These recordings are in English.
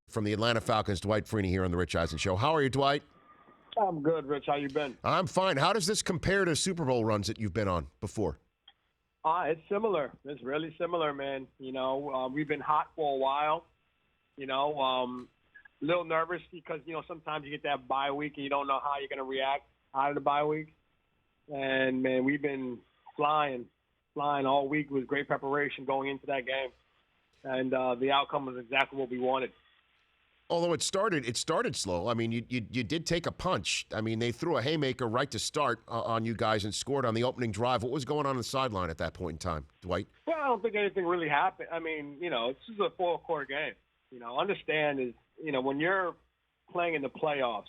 From the Atlanta Falcons, Dwight Freeney here on the Rich Eisen Show. How are you, Dwight? I'm good, Rich. How you been? I'm fine. How does this compare to Super Bowl runs that you've been on before? It's similar. It's really similar, man. We've been hot for a while. A little nervous because, sometimes you get that bye week and you don't know how you're going to react out of the bye week. And, man, we've been flying all week with great preparation going into that game. And the outcome was exactly what we wanted. Although it started slow. I mean, you did take a punch. I mean, they threw a haymaker right to start on you guys and scored on the opening drive. What was going on the sideline at that point in time, Dwight? Well, I don't think anything really happened. I mean, this is a four-quarter game. Understand is, when you're playing in the playoffs,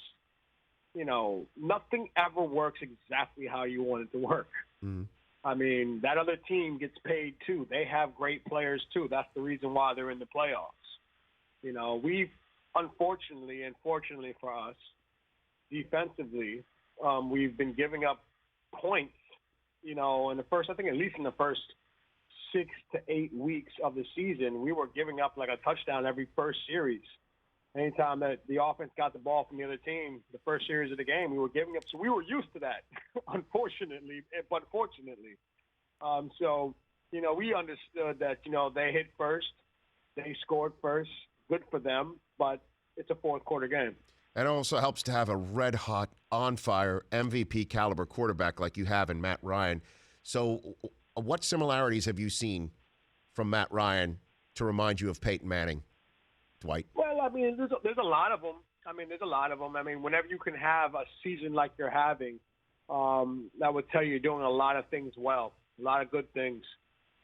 nothing ever works exactly how you want it to work. Mm-hmm. I mean, that other team gets paid too. They have great players too. That's the reason why they're in the playoffs. We've unfortunately and fortunately for us, defensively, we've been giving up points, in the first, I think at least in the first 6 to 8 weeks of the season, we were giving up like a touchdown every first series. Anytime that the offense got the ball from the other team, the first series of the game, we were giving up. So we were used to that, unfortunately, but fortunately. We understood that, they hit first, they scored first, good for them, but it's a fourth quarter game. And it also helps to have a red-hot, on-fire, MVP caliber quarterback like you have in Matt Ryan. So what similarities have you seen from Matt Ryan to remind you of Peyton Manning, Dwight? Well, I mean, there's a lot of them. I mean, whenever you can have a season like you're having, that would tell you're doing a lot of things well, a lot of good things.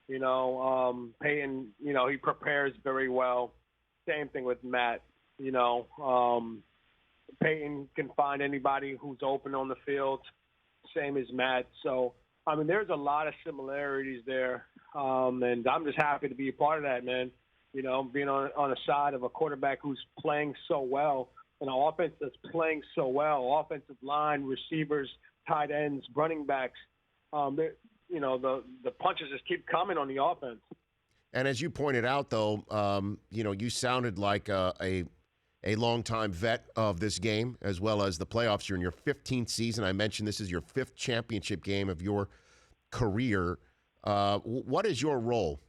Peyton, he prepares very well. Same thing with Matt. Peyton can find anybody who's open on the field, same as Matt. So, I mean, there's a lot of similarities there, and I'm just happy to be a part of that, man. Being on the side of a quarterback who's playing so well, and an offense that's playing so well, offensive line, receivers, tight ends, running backs. The punches just keep coming on the offense. And as you pointed out, though, you sounded like a longtime vet of this game, as well as the playoffs. You're in your 15th season. I mentioned this is your 5th championship game of your career. What is your role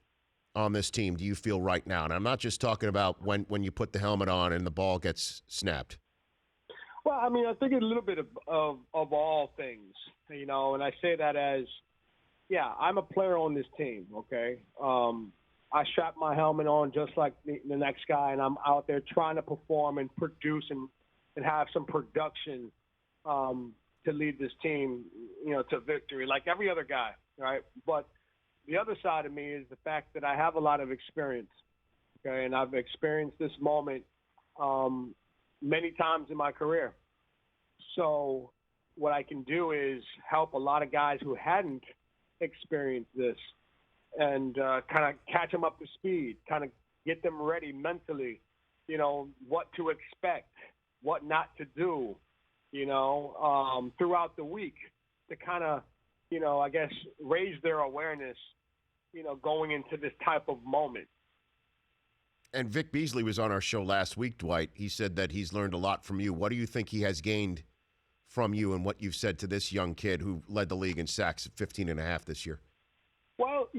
on this team, do you feel, right now? And I'm not just talking about when you put the helmet on and the ball gets snapped. Well, I mean, I think a little bit of all things, and I say that as, yeah, I'm a player on this team, okay? I strap my helmet on just like the next guy, and I'm out there trying to perform and produce and have some production to lead this team, to victory, like every other guy, right? But the other side of me is the fact that I have a lot of experience, okay? And I've experienced this moment many times in my career. So what I can do is help a lot of guys who hadn't experienced this and kind of catch them up to speed, kind of get them ready mentally, what to expect, what not to do, throughout the week to kind of, I guess, raise their awareness, going into this type of moment. And Vic Beasley was on our show last week, Dwight. He said that he's learned a lot from you. What do you think he has gained from you and what you've said to this young kid who led the league in sacks at 15 and a half this year? Well,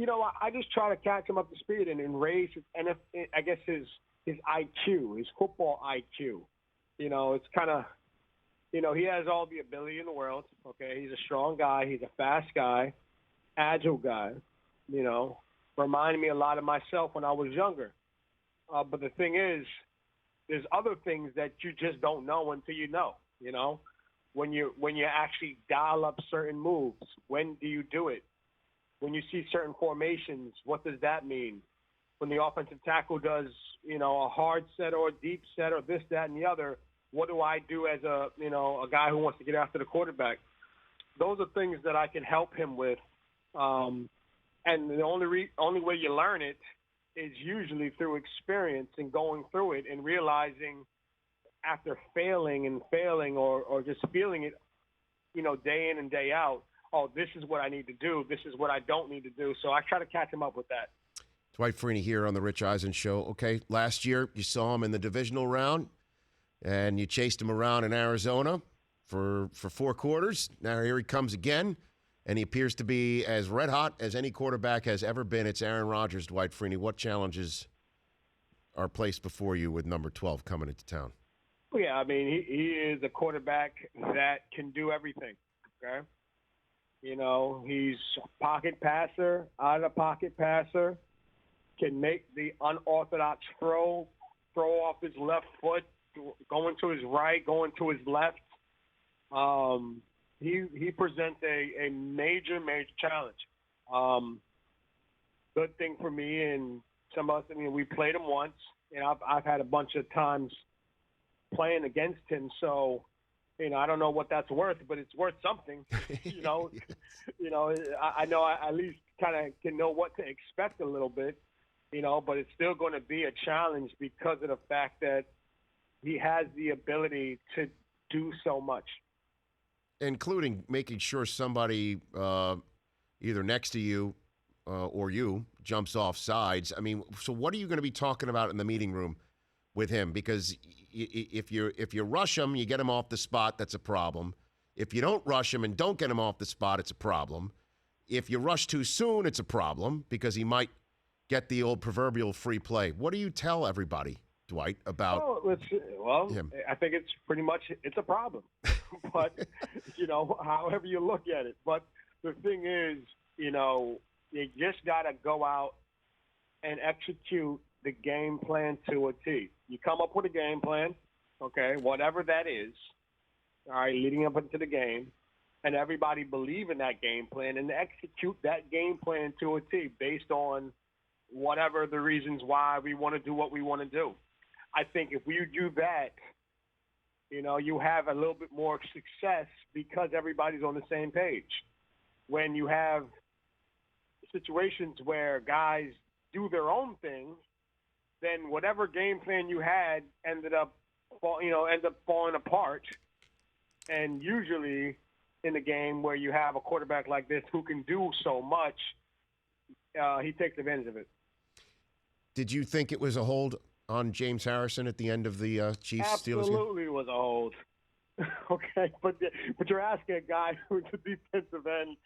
I just try to catch him up to speed and raise, and I guess his IQ, his football IQ. It's kind of, he has all the ability in the world. Okay, he's a strong guy, he's a fast guy, agile guy. Reminded me a lot of myself when I was younger. But the thing is, there's other things that you just don't know until you know. When you actually dial up certain moves, when do you do it? When you see certain formations, what does that mean? When the offensive tackle does, a hard set or a deep set or this, that, and the other, what do I do as a guy who wants to get after the quarterback? Those are things that I can help him with. And the only way you learn it is usually through experience and going through it and realizing after failing or just feeling it, day in and day out, oh, this is what I need to do. This is what I don't need to do. So I try to catch him up with that. Dwight Freeney here on the Rich Eisen Show. Okay, last year you saw him in the divisional round, and you chased him around in Arizona for 4 quarters. Now here he comes again, and he appears to be as red hot as any quarterback has ever been. It's Aaron Rodgers, Dwight Freeney. What challenges are placed before you with number 12 coming into town? Yeah, I mean, he is a quarterback that can do everything, okay? You know, he's a pocket passer, out-of-pocket passer, can make the unorthodox throw off his left foot, going to his right, going to his left. He presents a major challenge. Good thing for me and some of us, I mean, we played him once, and I've had a bunch of times playing against him, so I don't know what that's worth, but it's worth something. Yes. I know I at least kind of can know what to expect a little bit, but it's still going to be a challenge because of the fact that he has the ability to do so much, including making sure somebody either next to you or you jumps off sides. I mean, so what are you going to be talking about in the meeting room with him? Because if you rush him, you get him off the spot, that's a problem. If you don't rush him and don't get him off the spot, it's a problem. If you rush too soon, it's a problem because he might get the old proverbial free play. What do you tell everybody, Dwight, about him? I think it's pretty much it's a problem. But, however you look at it. But the thing is, you just got to go out and execute the game plan to a T. You come up with a game plan, okay, whatever that is, all right, leading up into the game, and everybody believe in that game plan and execute that game plan to a T based on whatever the reasons why we want to do what we want to do. I think if we do that, you have a little bit more success because everybody's on the same page. When you have situations where guys do their own thing, then whatever game plan you had ended up falling apart. And usually in a game where you have a quarterback like this who can do so much, he takes advantage of it. Did you think it was a hold on James Harrison at the end of the Chiefs-Steelers game? Absolutely was a hold. Okay, but you're asking a guy who's a defensive end,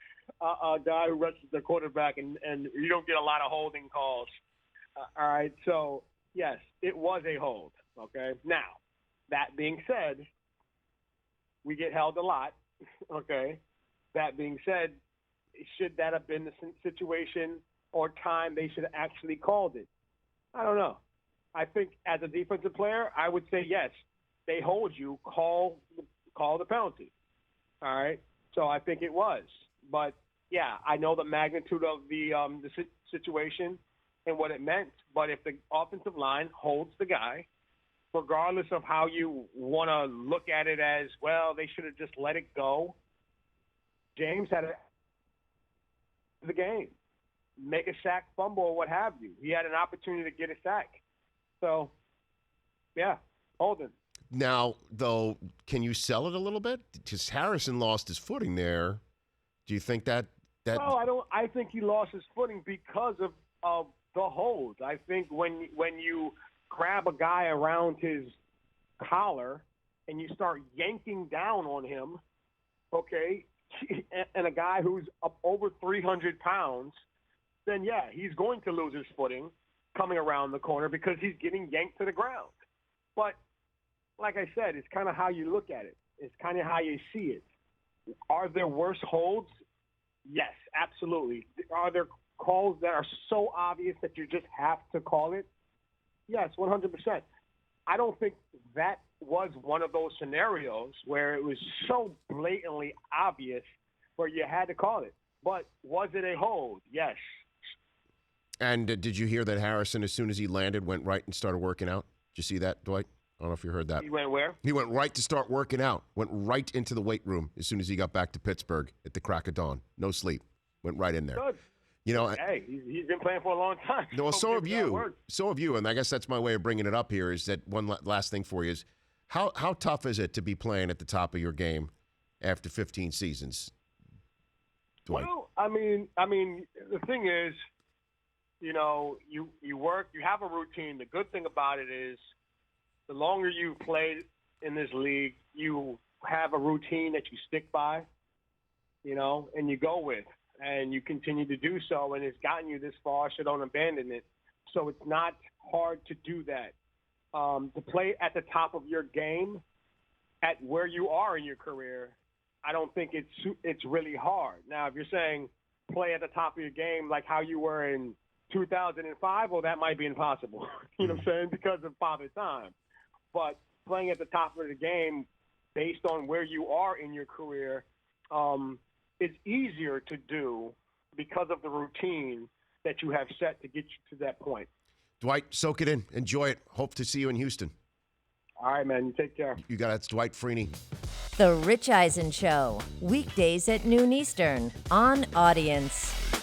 a guy who rushes the quarterback, and you don't get a lot of holding calls. All right, so, yes, it was a hold, okay? Now, that being said, we get held a lot, okay? That being said, should that have been the situation or time they should have actually called it? I don't know. I think as a defensive player, I would say yes. They hold you, call the penalty, all right? So I think it was. But, yeah, I know the magnitude of the situation and what it meant. But if the offensive line holds the guy, regardless of how you want to look at it as, well, they should have just let it go, James had the game, make a sack, fumble, or what have you. He had an opportunity to get a sack. So, yeah, hold him. Now, though, can you sell it a little bit? Because Harrison lost his footing there. Do you think that? No, I don't. I think he lost his footing because of the hold. I think when you grab a guy around his collar and you start yanking down on him, okay, and a guy who's up over 300 pounds, then, yeah, he's going to lose his footing coming around the corner because he's getting yanked to the ground. But like I said, it's kind of how you look at it. It's kind of how you see it. Are there worse holds? Yes, absolutely. Are there calls that are so obvious that you just have to call it? Yes, 100%. I don't think that was one of those scenarios where it was so blatantly obvious where you had to call it. But was it a hold? Yes. And did you hear that Harrison, as soon as he landed, went right and started working out? Did you see that, Dwight? I don't know if you heard that. He went where? He went right to start working out. Went right into the weight room as soon as he got back to Pittsburgh at the crack of dawn. No sleep. Went right in there. Good. Hey, he's been playing for a long time. No, so have you. So have you. And I guess that's my way of bringing it up here is that one last thing for you is how tough is it to be playing at the top of your game after 15 seasons, Dwight? Well, I mean, the thing is, you work, you have a routine. The good thing about it is the longer you play in this league, you have a routine that you stick by, and you go with, and you continue to do so, and it's gotten you this far, so don't abandon it. So it's not hard to do that. To play at the top of your game at where you are in your career, I don't think it's really hard. Now, if you're saying play at the top of your game like how you were in 2005, well, that might be impossible, you know what I'm saying, because of Father Time. But playing at the top of the game based on where you are in your career, it's easier to do because of the routine that you have set to get you to that point. Dwight, soak it in. Enjoy it. Hope to see you in Houston. All right, man. You take care. You got it. It's Dwight Freeney. The Rich Eisen Show, weekdays at noon Eastern on Audience.